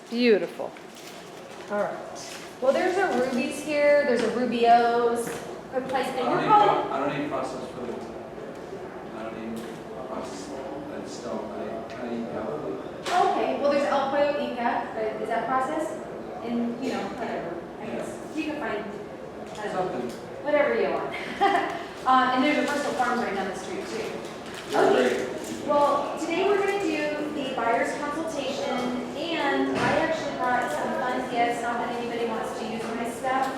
Beautiful. All right. Well, there's a Ruby's here. There's a Rubio's. Good place. And you're calling. I don't need process for the. I don't need process. I just don't. I need help. Okay. Well, there's El Pollo Inca. But is that processed? And you know, whatever. I guess you can find Something. whatever you want. And there's a Bristol Farms right down the street too. Okay. Well, today we're going to do the buyer's consultation, and I actually brought some fun gifts. Not that anybody wants to use my stuff,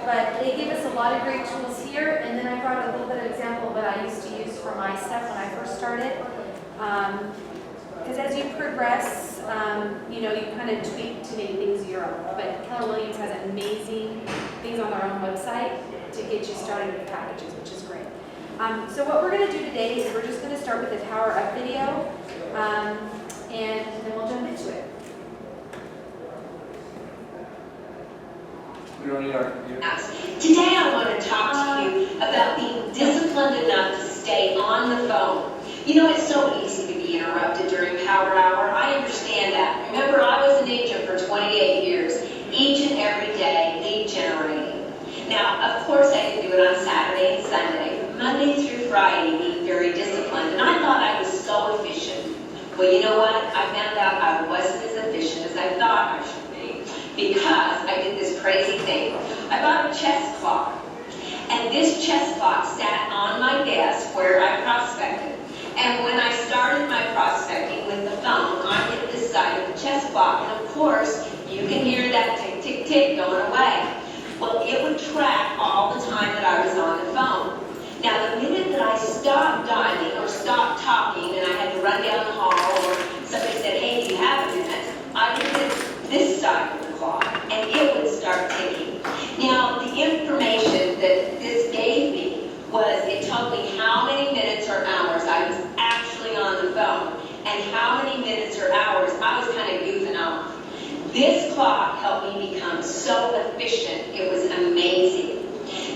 but they give us a lot of great tools here. And then I brought a little bit of example of what I used to use for my stuff when I first started. Because as you progress, you know, you kind of tweak to make things your own. But Keller Williams has amazing things on their own website to get you started with packages, which is great. So what we're going to do today is we're just going to start with the Tower Up video, and then we'll jump into it. We don't need our computer. Today I want to talk to you about being disciplined enough to stay on the phone. You know, it's so easy to be interrupted during power hour. I understand that. Remember, I was an agent for 28 years, each and every day, lead generating. Now, of course, I could do it on Saturday and Sunday. Monday through Friday, being very disciplined, and I thought I was so efficient. Well, you know what? I found out I wasn't as efficient as I thought I should be, because I did this crazy thing. I bought a chess clock, and this chess clock sat on my desk where I prospected. And when I started my prospecting with the phone, I hit this side of the chess clock, and of course, you can hear that tick, tick, tick going away. Well, it would track all the time that I was on the phone. Now, the minute that I stopped dialing or stopped talking and I had to run down the hall, or somebody said, hey, do you have a minute? I would hit this side of the clock and it would start ticking. Now, the information that this gave me was it told me how many minutes or hours I was actually on the phone and how many minutes or hours I was kind of goofing off. This clock helped me become so efficient, it was amazing.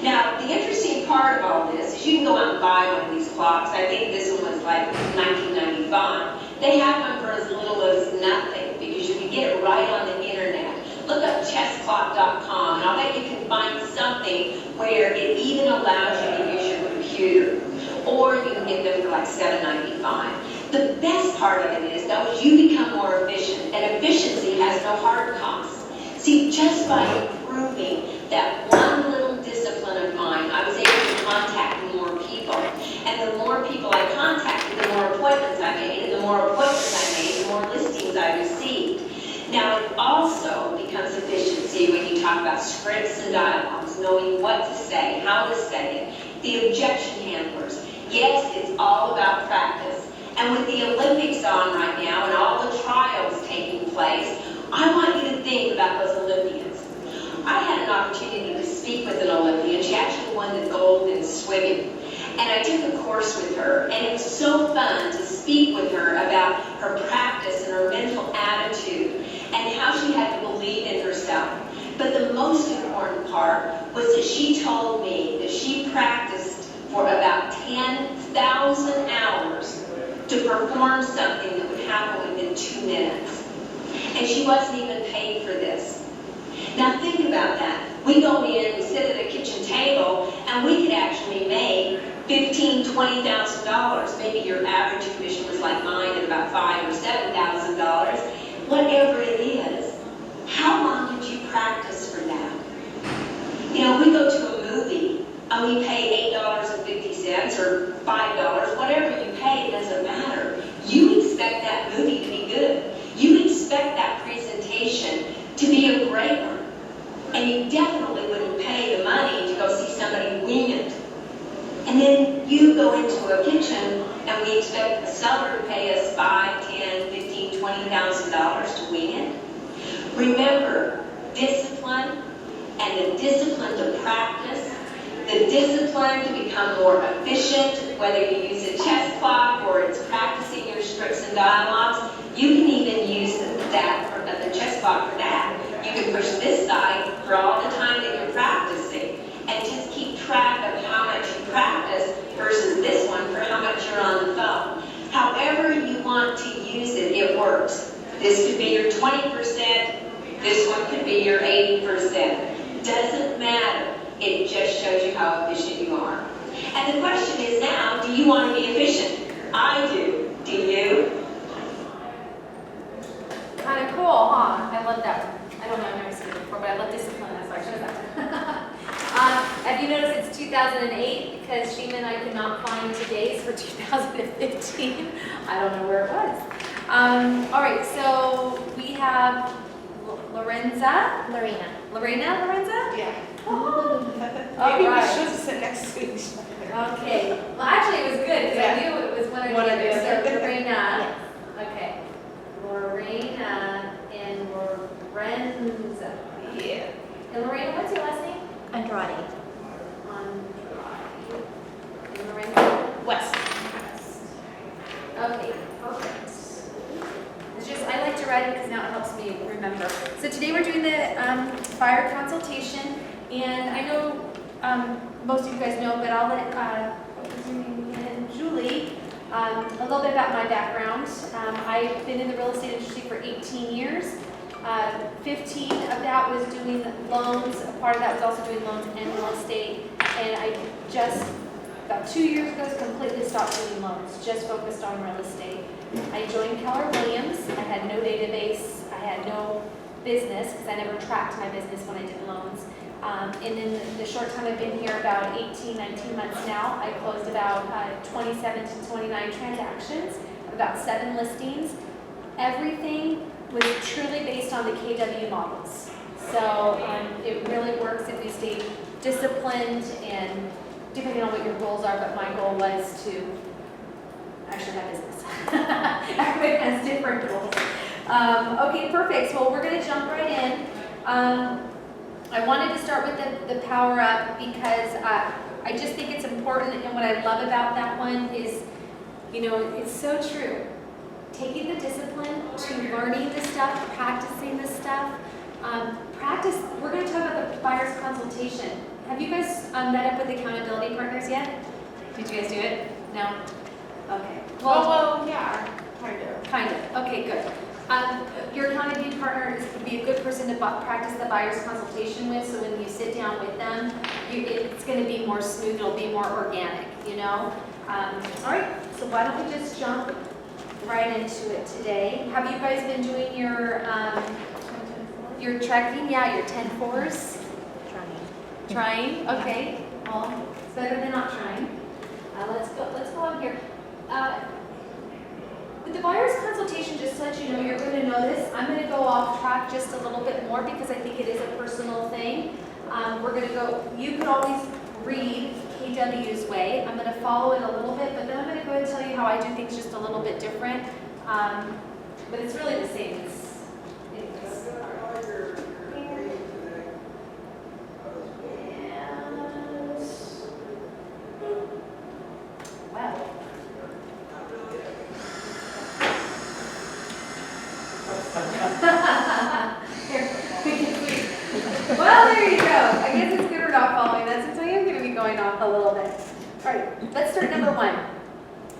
Now, the interesting part of all this is you can go out and buy one of these clocks. I think this one was like $19.95. They have one for as little as nothing because you can get it right on the internet. Look up chessclock.com, and I'll bet you can find something where it even allows you to use your computer. Or you can get them for like $7.95. The best part of it is, though, is you become more efficient, and efficiency has no hard costs. See, just by improving that one little discipline of mine, I was able to contact more people. And the more people I contacted, the more appointments I made. And the more appointments I made, the more listings I received. Now, it also becomes efficiency when you talk about scripts and dialogues, knowing what to say, how to say it, the objection handlers. Yes, it's all about practice. And with the Olympics on right now and all the trials taking place, I want you to think about those Olympians. I had an opportunity to speak with an Olympian. She actually won the gold in swimming. And I took a course with her, and it was so fun to speak with her about her practice and her mental attitude and how she had to believe in herself. But the most important part was that she told me that she practiced for about 10,000 hours to perform something that would happen within 2 minutes. And she wasn't even paid for this. Now think about that. We go in, we sit at a kitchen table, and we could actually make $15,000, $20,000. Maybe your average commission was like mine at about $5,000 or $7,000. Whatever it is, how long did you practice for that? You know, we go to a movie and we pay $8.50 or $5, whatever you pay, it doesn't matter. You expect that movie to be good. You expect that presentation to be a great one. And you definitely wouldn't pay the money to go see somebody wing it. And then you go into a kitchen and we expect a seller to pay us $5,000, $10,000, $15,000, $20,000 to wing it. Remember, discipline and the discipline to practice, the discipline to become more efficient, whether you use a chess clock or it's practicing your scripts and dialogues. You can even use that for the chess clock for that. You can push this side for all the time that you're practicing and just keep track of how much you practice versus this one for how much you're on the phone. However you want to use it, it works. This could be your 20%. This one could be your 80%. Doesn't matter. It just shows you how efficient you are. And the question is now, do you want to be efficient? I do. Do you? Kind of cool, huh? I love that one. I don't know, I've never seen it before, but I love discipline, that's why I chose that one. Have you noticed it's 2008? Because Shima and I could not find today's for 2015. I don't know where it was. All right, so we have Lorena? Lorenza? Yeah. Oh. Maybe All we right. should sit next to each other. Okay. Well, actually, it was good because I knew it was one or the One or other. the other. So Lorena. Okay. Lorena and Lorenza. Yeah. And Lorena, what's your last name? Andrade. Andrade. And Lorenza? West. Okay, perfect. It's just, I like to write it because now it helps me remember. So today we're doing the buyer consultation, and I know most of you guys know, but I'll let what was your name again? Julie, a little bit about my background. I've been in the real estate industry for 18 years. 15 of that was doing loans. A part of that was also doing loans and real estate. And I just, about 2 years ago, completely stopped doing loans, just focused on real estate. I joined Keller Williams. I had no database. I had no business because I never tracked my business when I did loans. And in the short time I've been here, about 18, 19 months now, I closed about 27 to 29 transactions, about 7 listings. Everything was truly based on the KW models. So it really works if we stay disciplined and depending on what your goals are, but my goal was to actually have business. Everybody has different goals. Okay, perfect. So we're going to jump right in. I wanted to start with the power up because I just think it's important, and what I love about that one is, you know, it's so true. Taking the discipline to learning the stuff, practicing the stuff. Practice, we're going to talk about the buyer's consultation. Have you guys met up with accountability partners yet? Did you guys do it? No? Okay. Well, yeah, kind of. Kind of. Okay, good. Your accountability partner would be a good person to practice the buyer's consultation with, so when you sit down with them, it's going to be more smooth, it'll be more organic, you know? All right, so why don't we just jump right into it today. Have you guys been doing your tracking? Yeah, your 10-4s? Trying? Okay. Well, it's better than not trying. Let's go on here. With the buyer's consultation, just to let you know, you're going to notice I'm going to go off track just a little bit more because I think it is a personal thing. We're going to go, you could always read KW's way. I'm going to follow it a little bit, but then I'm going to go ahead and tell you how I do things just a little bit different. But it's really the same. Well, there you go. I guess it's good or not following that since I am going to be going off a little bit. All right, let's start number 1.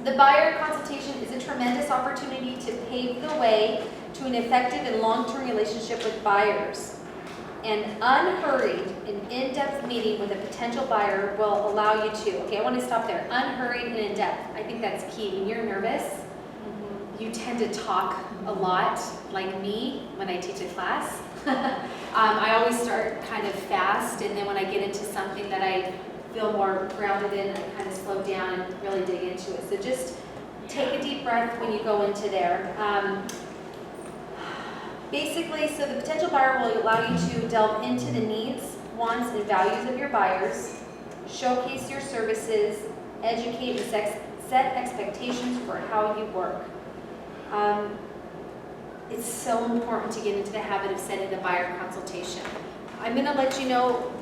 The buyer consultation is a tremendous opportunity to pave the way to an effective and long-term relationship with buyers. An unhurried and in-depth meeting with a potential buyer will allow you to, okay, I want to stop there. Unhurried and in-depth. I think that's key. When you're nervous, you tend to talk a lot, like me, when I teach a class. I always start kind of fast, and then when I get into something that I feel more grounded in, I kind of slow down and really dig into it. So just take a deep breath when you go into there. Basically, so the potential buyer will allow you to delve into the needs, wants, and values of your buyers, showcase your services, educate and set expectations for how you work. It's so important to get into the habit of setting the buyer consultation. I'm going to let you know,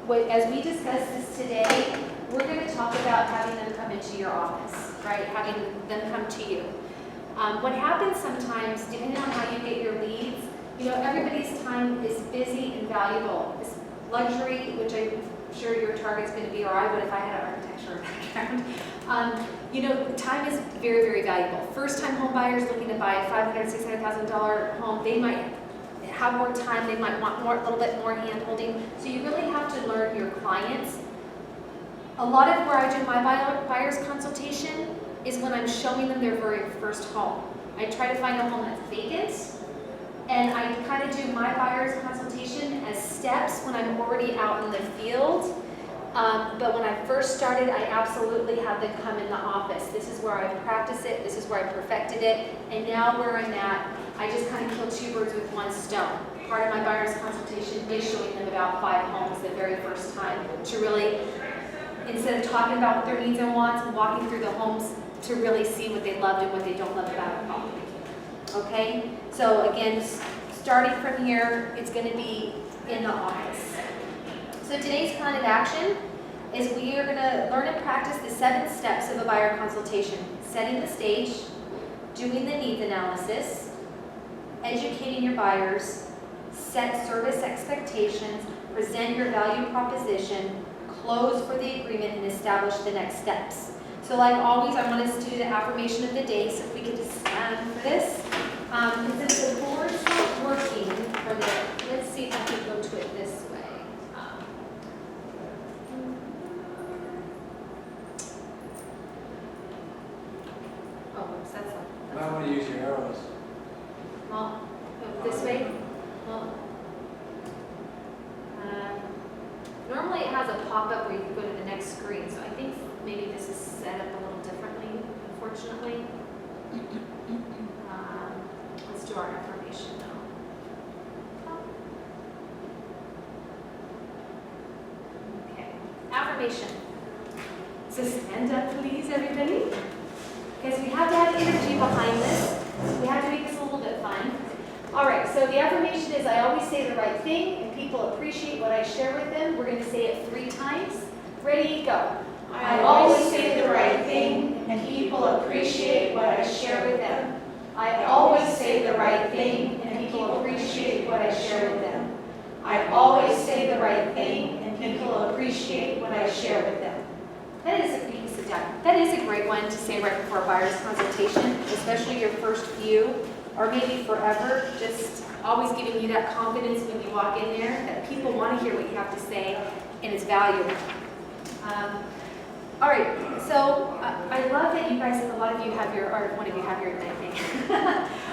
as we discuss this today, we're going to talk about having them come into your office, right? Having them come to you. What happens sometimes, depending on how you get your leads, you know, everybody's time is busy and valuable. It's luxury, which I'm sure your target's going to be, or I would if I had an architecture architecture background. You know, time is very, very valuable. First-time home buyers looking to buy a $500,000, $600,000 home, they might have more time, they might want more, a little bit more hand-holding. So you really have to learn your clients. A lot of where I do my buyer's consultation is when I'm showing them their very first home. I try to find a home that's vacant, and I kind of do my buyer's consultation as steps when I'm already out in the field. But when I first started, I absolutely had them come in the office. This is where I practiced it, this is where I perfected it, and now where I'm at, I just kind of kill two birds with one stone. Part of my buyer's consultation is showing them about 5 homes the very first time to really, instead of talking about what their needs and wants, walking through the homes to really see what they loved and what they don't love about a property. Okay? So again, starting from here, it's going to be in the office. So today's plan of action is we are going to learn and practice the 7 steps of a buyer consultation. Setting the stage, doing the needs analysis, educating your buyers, set service expectations, present your value proposition, close for the agreement, and establish the next steps. So like always, I want us to do the affirmation of the day, so if we could just stand for this. Since the board's not working for the, let's see if I can go to it this way. Oh, whoops, that's not. Might want to use your arrows. Well, this way? Well, normally it has a pop-up where you can go to the next screen, so I think maybe this is set up a little differently, unfortunately. Let's do our affirmation now. Okay, affirmation. So stand up, please, everybody. Because we have to have energy behind this. We have to make this a little bit fun. All right, so the affirmation is I always say the right thing and people appreciate what I share with them. We're going to say it 3 times. Ready, go. I always say the right thing, and people appreciate what I share with them. I always say the right thing, and people appreciate what I share with them. I always say the right thing, and people appreciate what I share with them. That is a, you can sit down. That is a great one to say right before a buyer's consultation, especially your first few, or maybe forever. Just always giving you that confidence when you walk in there that people want to hear what you have to say, and it's valuable. All right, so I love that you guys, a lot of you have your, or one of you have your Ignite thing.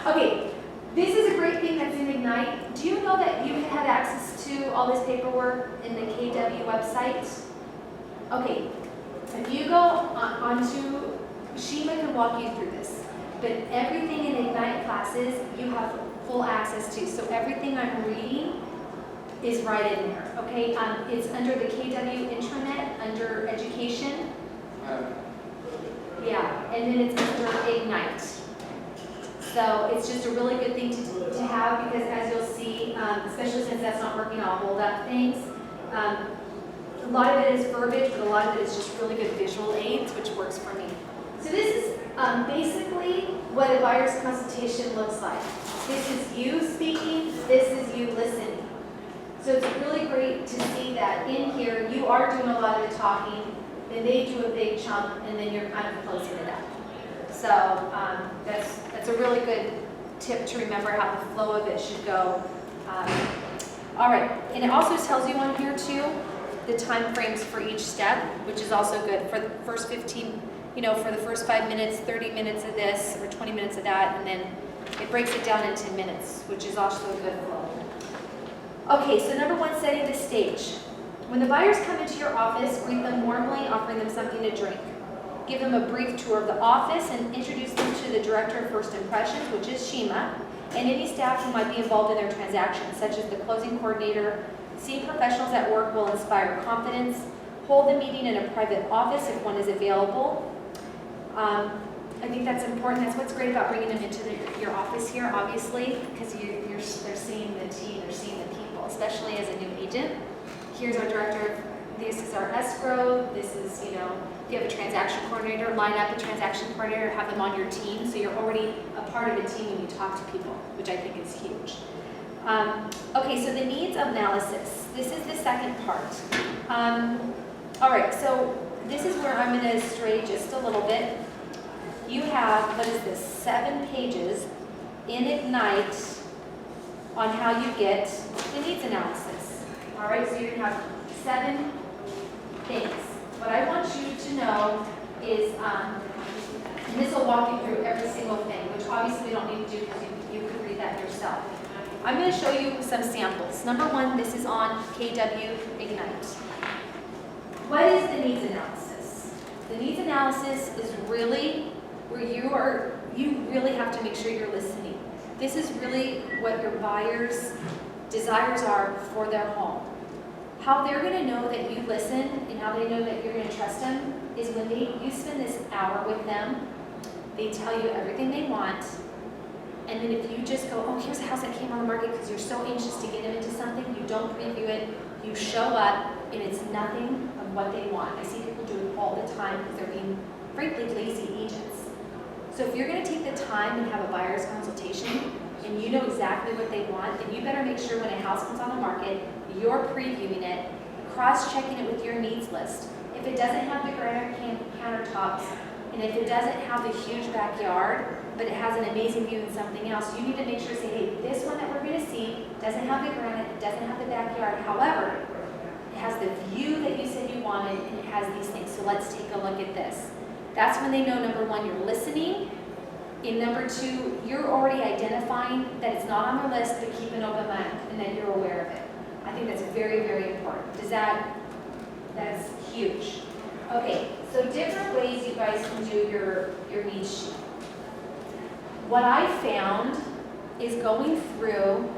Okay, this is a great thing that's in Ignite. Do you know that you can have access to all this paperwork in the KW website? Okay, if you go onto, Shima can walk you through this, but everything in Ignite classes you have full access to. So everything I'm reading is right in there, okay? It's under the KW intranet, under education. Yeah, and then it's under Ignite. So it's just a really good thing to have, because as you'll see, especially since that's not working, I'll hold up things. A lot of it is verbiage, but a lot of it is just really good visual aids, which works for me. So this is basically what a buyer's consultation looks like. This is you speaking, this is you listening. So it's really great to see that in here, you are doing a lot of the talking, then they do a big chunk, and then you're kind of closing it up. So that's a really good tip to remember how the flow of it should go. All right, and it also tells you on here too, the time frames for each step, which is also good for the first 15, for the first 5 minutes, 30 minutes of this, or 20 minutes of that, and then it breaks it down in 10 minutes, which is also a good flow. Okay, so number 1, setting the stage. When the buyers come into your office, greet them warmly, offering them something to drink. Give them a brief tour of the office and introduce them to the Director of First Impressions, which is Shima, and any staff who might be involved in their transactions, such as the closing coordinator. Seeing professionals at work will inspire confidence. Hold the meeting in a private office if one is available. I think that's important. That's what's great about bringing them into your office here, obviously, because they're seeing the team, they're seeing the people, especially as a new agent. Here's our director. This is our escrow. This is, if you have a transaction coordinator, line up a transaction coordinator, have them on your team, so you're already a part of a team when you talk to people, which I think is huge. Okay, so the needs analysis. This is the second part. All right, so this is where I'm gonna stray just a little bit. You have, what is this, 7 pages in Ignite on how you get the needs analysis. All right, so you're gonna have 7 things. What I want you to know is, and this will walk you through every single thing, which obviously we don't need to do because you could read that yourself. I'm going to show you some samples. Number 1, this is on KW Ignite. What is the needs analysis? The needs analysis is really where you really have to make sure you're listening. This is really what your buyer's desires are for their home. How they're going to know that you listen and how they know that you're going to trust them is when you spend this hour with them, they tell you everything they want, and then if you just go, oh, here's a house that came on the market because you're so anxious to get them into something, you don't preview it, you show up, and it's nothing of what they want. I see people do it all the time because they're being, frankly, lazy agents. So if you're going to take the time and have a buyer's consultation, and you know exactly what they want, then you better make sure when a house comes on the market, you're previewing it, cross-checking it with your needs list. If it doesn't have the granite countertops, and if it doesn't have the huge backyard, but it has an amazing view and something else, you need to make sure to say, hey, this one that we're going to see doesn't have the granite, it doesn't have the backyard. However, it has the view that you said you wanted, and it has these things. So let's take a look at this. That's when they know, number 1, you're listening. And number 2, you're already identifying that it's not on their list, but keep an open mind and that you're aware of it. I think that's very, very important. That's huge. Okay, so different ways you guys can do your needs sheet. What I found is going through,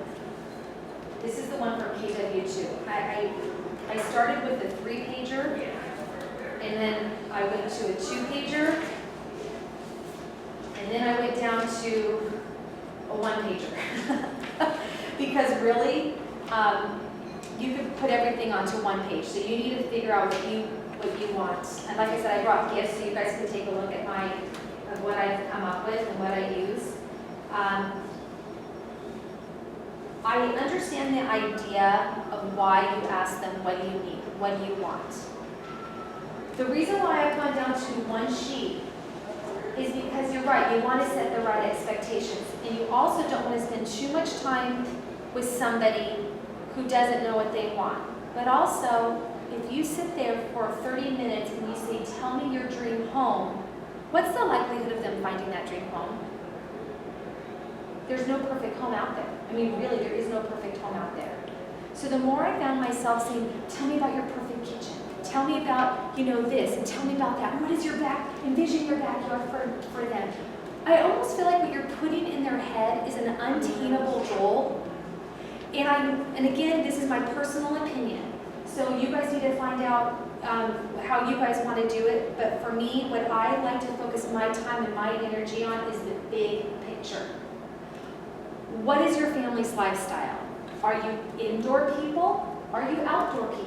this is the one from KW2. I started with a 3-pager, and then I went to a 2-pager, and then I went down to a 1-pager. Because really, you could put everything onto one page. So you need to figure out what you want. And like I said, I brought gifts so you guys can take a look at what I've come up with and what I use. I understand the idea of why you ask them what do you need, what do you want. The reason why I've gone down to one sheet is because you're right, you want to set the right expectations. And you also don't want to spend too much time with somebody who doesn't know what they want. But also, if you sit there for 30 minutes and you say, tell me your dream home, what's the likelihood of them finding that dream home? There's no perfect home out there. I mean, really, there is no perfect home out there. So the more I found myself saying, tell me about your perfect kitchen. Tell me about, this, and tell me about that. What is envision your backyard for them. I almost feel like what you're putting in their head is an unattainable goal. And again, this is my personal opinion. So you guys need to find out how you guys want to do it. But for me, what I like to focus my time and my energy on is the big picture. What is your family's lifestyle? Are you indoor people? Are you outdoor people?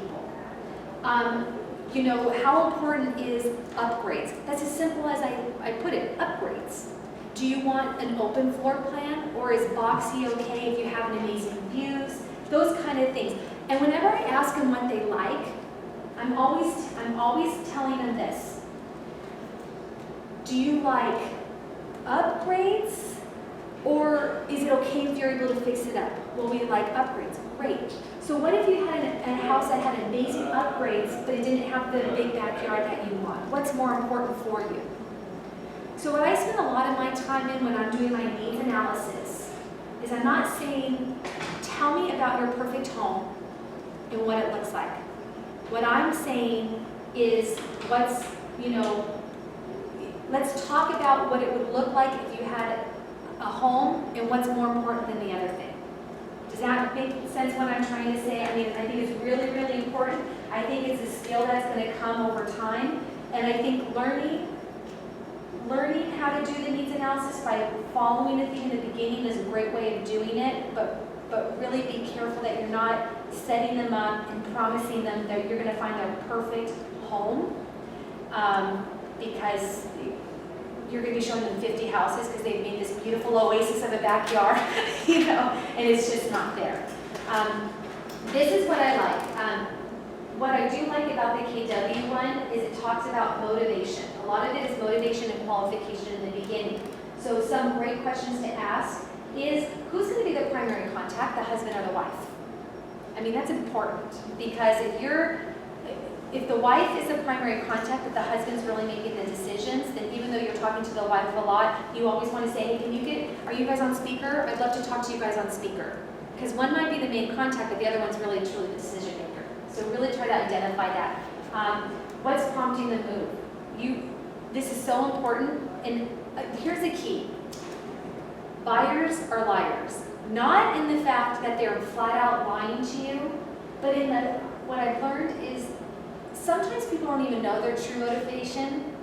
How important is upgrades? That's as simple as I put it, upgrades. Do you want an open floor plan, or is boxy okay if you have an amazing views? Those kind of things. And whenever I ask them what they like, I'm always telling them this. Do you like upgrades, or is it okay if you're able to fix it up? Well, we like upgrades. Great. So what if you had a house that had amazing upgrades, but it didn't have the big backyard that you want? What's more important for you? So what I spend a lot of my time in when I'm doing my needs analysis is I'm not saying, tell me about your perfect home and what it looks like. What I'm saying is let's talk about what it would look like if you had a home and what's more important than the other thing. Does that make sense what I'm trying to say? I mean, I think it's really, really important. I think it's a skill that's going to come over time. And I think learning how to do the needs analysis by following a thing in the beginning is a great way of doing it, but really be careful that you're not setting them up and promising them that you're going to find their perfect home, because you're going to be showing them 50 houses because they've made this beautiful oasis of a backyard, and it's just not there. This is what I like. what I do like about the KW one is it talks about motivation. A lot of it is motivation and qualification in the beginning. So some great questions to ask is, who's going to be the primary contact, the husband or the wife? I mean, that's important because if the wife is the primary contact, but the husband's really making the decisions, then even though you're talking to the wife a lot, you always want to say, hey, are you guys on speaker? I'd love to talk to you guys on speaker. Because one might be the main contact, but the other one's really truly the decision maker. So really try to identify that. What's prompting the move? This is so important, and here's the key. Buyers are liars. Not in the fact that they're flat out lying to you, but what I've learned is sometimes people don't even know their true motivation.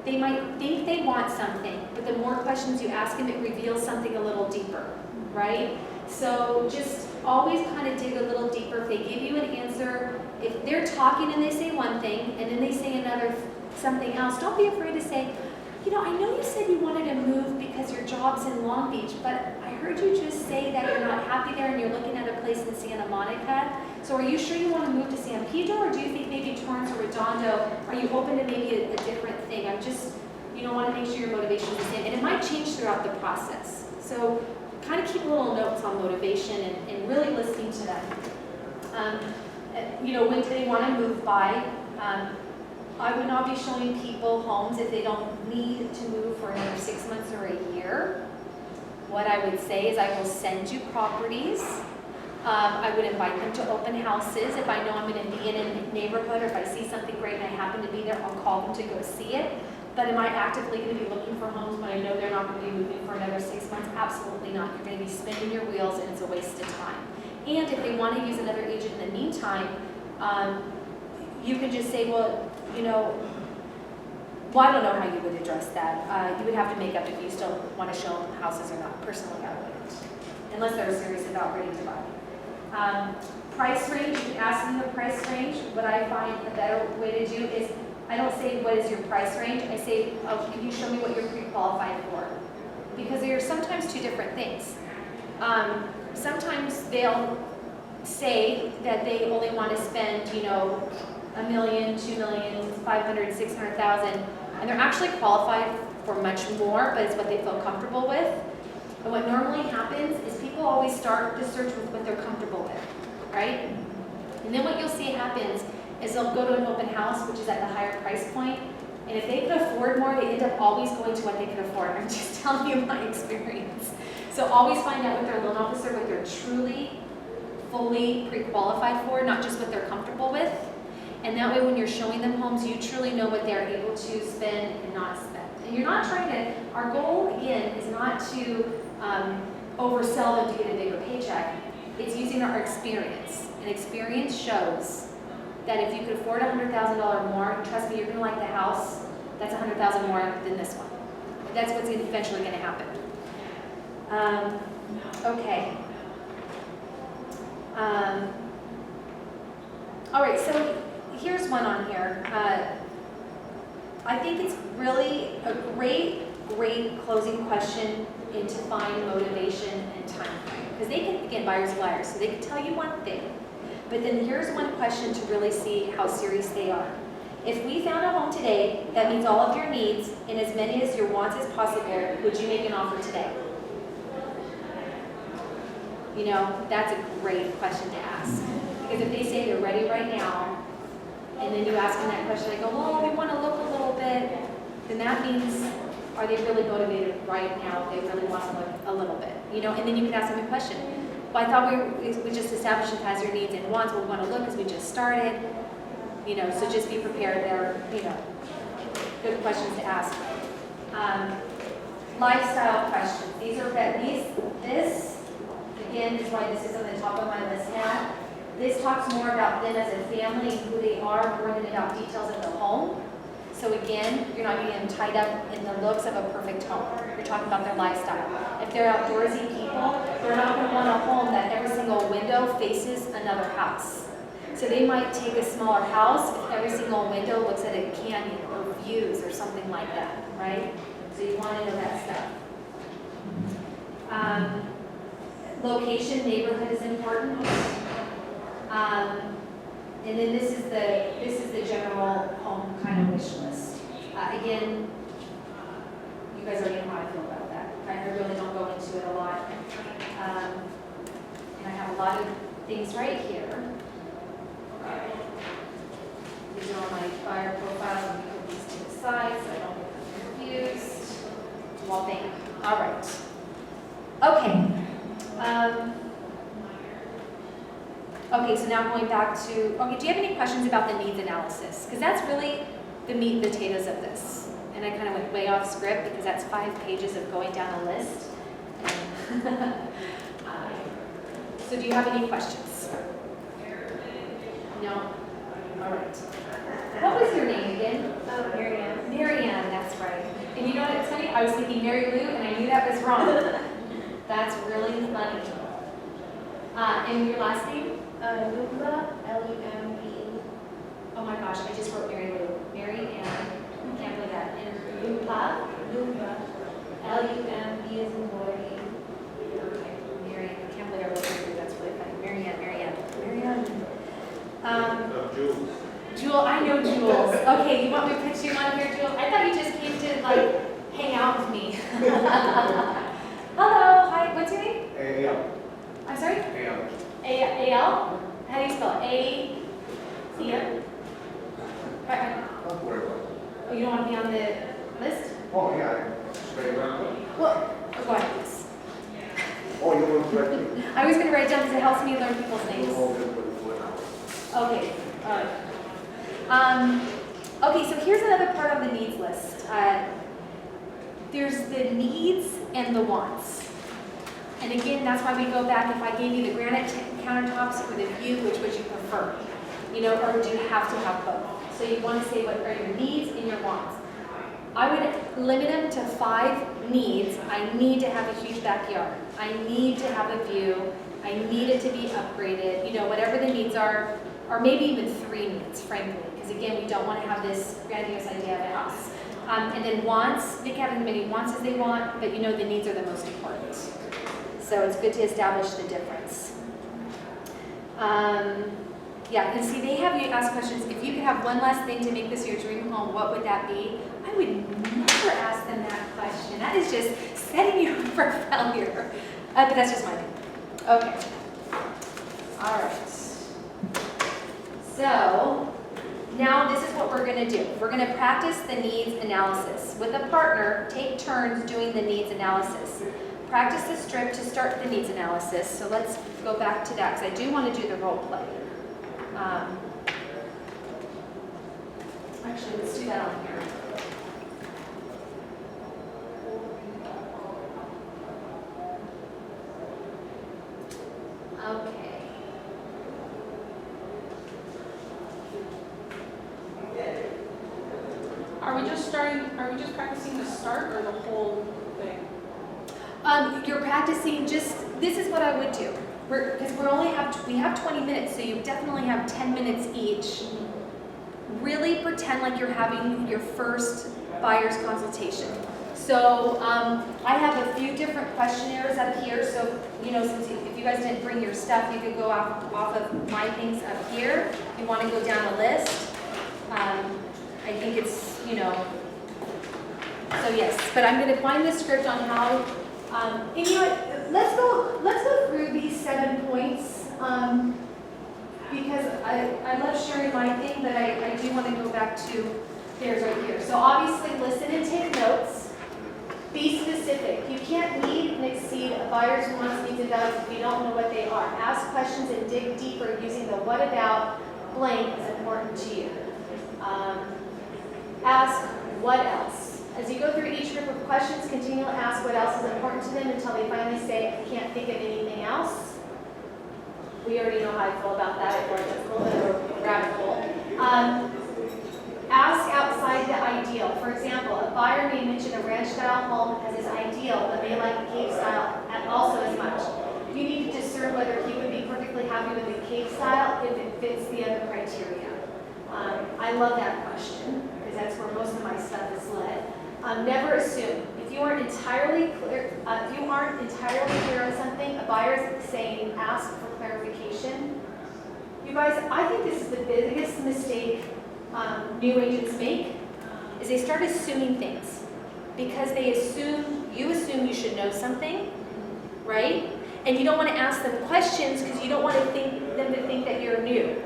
They might think they want something, but the more questions you ask them, it reveals something a little deeper, right? So just always kind of dig a little deeper. If they give you an answer, if they're talking and they say one thing and then they say something else, don't be afraid to say, I know you said you wanted to move because your job's in Long Beach, but I heard you just say that you're not happy there and you're looking at a place in Santa Monica. So are you sure you want to move to San Pedro, or do you think maybe Torrance or Redondo? Are you open to maybe a different thing? I'm just, want to make sure your motivation is the same. And it might change throughout the process. So kind of keep little notes on motivation and really listening to them. When do they want to move by? I would not be showing people homes if they don't need to move for another 6 months or a year. What I would say is I will send you properties. I would invite them to open houses. If I know I'm going to be in a neighborhood or if I see something great and I happen to be there, I'll call them to go see it. But am I actively going to be looking for homes when I know they're not going to be moving for another 6 months? Absolutely not. You're going to be spinning your wheels and it's a waste of time. And if they want to use another agent in the meantime, you can just say, I don't know how you would address that. You would have to make up if you still want to show them houses or not. Personally, I wouldn't, unless they're serious about ready to buy. Price range, you can ask them the price range. What I find a better way to do is, I don't say, what is your price range? I say, can you show me what you're pre-qualified for? Because there are sometimes two different things. Sometimes they'll say that they only want to spend, $1 million, $2 million, $500,000, $600,000, and they're actually qualified for much more, but it's what they feel comfortable with. And what normally happens is people always start the search with what they're comfortable with, right? And then what you'll see happens is they'll go to an open house, which is at the higher price point, and if they could afford more, they end up always going to what they could afford. I'm just telling you my experience. So always find out with their loan officer what they're truly, fully pre-qualified for, not just what they're comfortable with. And that way when you're showing them homes, you truly know what they're able to spend and not spend. And you're not trying to, our goal again is not to oversell them to get a bigger paycheck. It's using our experience. And experience shows that if you could afford $100,000 more, trust me, you're going to like the house. That's $100,000 more than this one. That's what's eventually going to happen. Okay. All right, so here's one on here. I think it's really a great closing question to find motivation and time frame. Because they can, again, buyers are liars, so they can tell you one thing. But then here's one question to really see how serious they are. If we found a home today that meets all of your needs and as many as your wants as possible, would you make an offer today? That's a great question to ask. Because if they say they're ready right now, and then you ask them that question, they go, well, we want to look a little bit, then that means, are they really motivated right now? They really want to look a little bit, and then you can ask them a question. Well, I thought we just established it has your needs and wants. Well, we want to look because we just started, so just be prepared there, good questions to ask. Lifestyle questions. This, again, is why this is on the top of my list now. This talks more about them as a family and who they are more than about details of the home. So again, you're not getting tied up in the looks of a perfect home. You're talking about their lifestyle. If they're outdoorsy people, they're not going to want a home that every single window faces another house. So they might take a smaller house if every single window looks at a canyon or views or something like that, right? So you want to know that stuff. Location, neighborhood is important. And then this is the general home kind of wish list. Again, you guys already know how I feel about that. I really don't go into it a lot. And I have a lot of things right here. These are on my buyer profile, and we put these to the side so I don't get confused. Well, thank you. All right. Okay. Okay, so now going back to, okay, do you have any questions about the needs analysis? Because that's really the meat and potatoes of this. And I kind of went way off script because that's 5 pages of going down a list. So do you have any questions? No? All right. What was your name again? Marianne. Marianne, that's right. And you know what, it's funny, I was thinking Mary Lou, and I knew that was wrong. That's really funny. And your last name? Lumba, L-U-M-B. Oh my gosh, I just wrote Mary Lou. Mary Ann, I can't believe that. And Lumba, Lumba, L-U-M-B as in boy. okay, Mary, I can't believe I wrote Mary Lou, that's really funny. Mary Ann. Jules. Jewel, I know Jules. Okay, you want me to put you on here, Jewel? I thought you just came to like hang out with me. Hello, hi, what's your name? A.L. I'm sorry? A.L. A-L? How do you spell it? A-C-M? Oh, you don't want to be on the list? Oh, yeah. Straight around. Well, oh, go ahead, please. Oh, you want to correct me? I was going to write down because it helps me learn people's names. Okay, all right. Okay, so here's another part of the needs list. There's the needs and the wants. And again, that's why we go back. If I gave you the granite countertops or the view, which would you prefer? You know, or do you have to have both? So you want to say what are your needs and your wants. I would limit them to 5 needs. I need to have a huge backyard. I need to have a view. I need it to be upgraded. You know, whatever the needs are, or maybe even 3 needs, frankly. Because again, we don't want to have this grandiose idea of a house. And then wants, they can have as many wants as they want, but you know the needs are the most important. So it's good to establish the difference. Yeah, and see, they have you ask questions. If you could have one last thing to make this your dream home, what would that be? I would never ask them that question. That is just setting you up for failure. But that's just my opinion. Okay. All right. So now this is what we're going to do. We're going to practice the needs analysis. With a partner, take turns doing the needs analysis. Practice the strip to start the needs analysis. So let's go back to that because I do want to do the role play. Actually, let's do that on here. Okay. Are we just practicing the start or the whole thing? You're practicing just, this is what I would do. Because we have 20 minutes, so you definitely have 10 minutes each. Really pretend like you're having your first buyer's consultation. So I have a few different questionnaires up here. So, you know, since if you guys didn't bring your stuff, you could go off of my things up here. If you want to go down a list. I think it's, you know, so yes. But I'm going to find the script on how, and you know what, let's go through these 7 points. Because I love sharing my thing, but I do want to go back to theirs right here. So obviously listen and take notes. Be specific. You can't meet and exceed a buyer's wants, needs, and values if you don't know what they are. Ask questions and dig deeper using the what about blank is important to you. Ask what else. As you go through each group of questions, continue to ask what else is important to them until they finally say, I can't think of anything else. We already know how I feel about that. I feel like that's a little bit of a rabbit hole. Ask outside the ideal. For example, a buyer may mention a ranch-style home as his ideal, but may like a cave style also as much. You need to discern whether he would be perfectly happy with the cave style if it fits the other criteria. I love that question because that's where most of my stuff is led. Never assume. If you aren't entirely clear on something, a buyer is saying ask for clarification. You guys, I think this is the biggest mistake new agents make, is they start assuming things. Because they assume you should know something, right? And you don't want to ask them questions because you don't want them to think that you're new.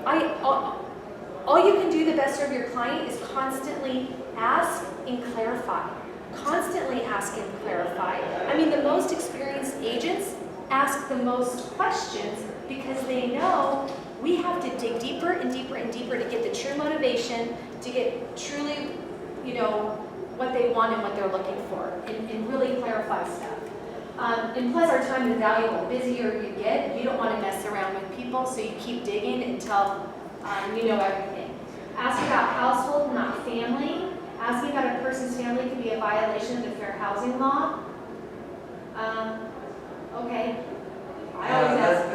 All you can do to best serve your client is constantly ask and clarify. Constantly ask and clarify. I mean, the most experienced agents ask the most questions because they know we have to dig deeper and deeper and deeper to get the true motivation, to get truly, what they want and what they're looking for, and really clarify stuff. And plus, our time is valuable. The busier you get, you don't want to mess around with people, so you keep digging until you know everything. Ask about household, not family. Asking about a person's family could be a violation of the Fair Housing Law. Okay. I always ask.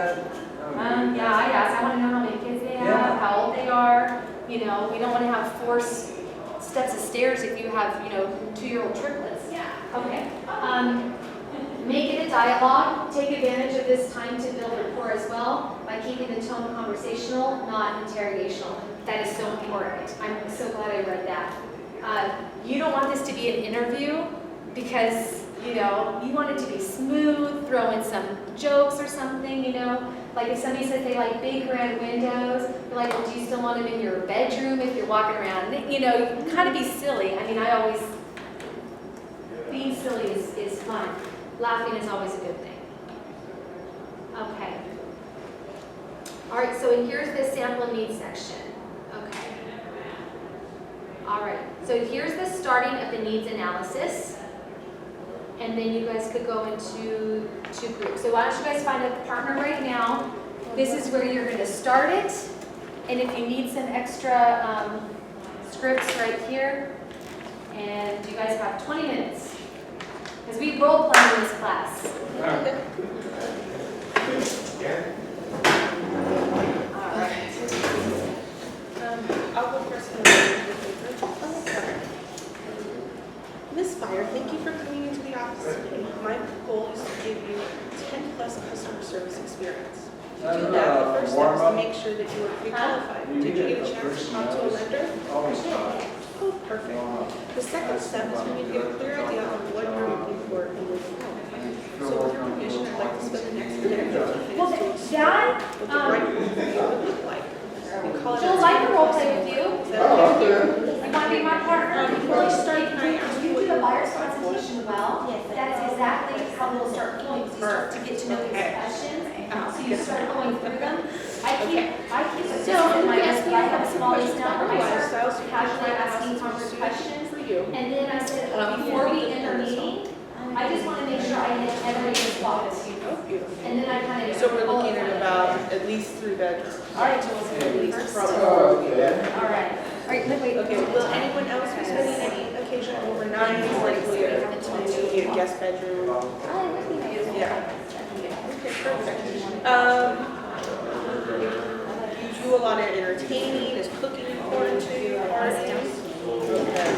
I ask. I want to know how many kids they have, how old they are. We don't want to have 4 steps of stairs if you have, 2-year-old triplets. Yeah. Okay. Make it a dialogue. Take advantage of this time to build rapport as well by keeping the tone conversational, not interrogational. That is so important. I'm so glad I read that. You don't want this to be an interview because, you want it to be smooth, throw in some jokes or something, Like if somebody says they like big grand windows, you're like, well, do you still want them in your bedroom if you're walking around? You can kind of be silly. I mean, being silly is fun. Laughing is always a good thing. Okay. All right, so here's the sample needs section. Okay. All right, so here's the starting of the needs analysis. And then you guys could go into 2 groups. So why don't you guys find a partner right now. This is where you're going to start it. And if you need some extra scripts right here. And you guys have 20 minutes. Because we role play in this class. All right. I'll go first. Miss Fire, thank you for coming into the office today. My goal is to give you 10+ customer service experience. To do that, the first step is to make sure that you are pre-qualified. Did you get a chance to talk to a lender? Oh, perfect. The second step is for me to get a clear idea on what you're looking for in your home. So with your permission, I'd like to spend the next 10 minutes Well, to explain Dad, what the right home for you would look like. We call it Jill, I'd like to role play with you. Is that okay? You want to be my partner? Before we start, can I ask You you do the what buyer's consultation well. That's exactly how we'll start flowing. You start to get to know these questions, so you start going through them. I keep it So, in my yes, list, but I have a small list now where I Otherwise, start casually asking questions. for you. And then I said, before we end our meeting, I just want to make sure I hit every spot. Oh, beautiful. And then I kind of. So we're looking at about at least 3 bedrooms. All right, so let's At do least first. probably. All right. All right, wait. Okay, will anyone else be spending any occasional overnight or will you need a guest bedroom? Yeah. Okay, perfect. You do a lot of entertaining, is cooking important to you? Parties? Okay.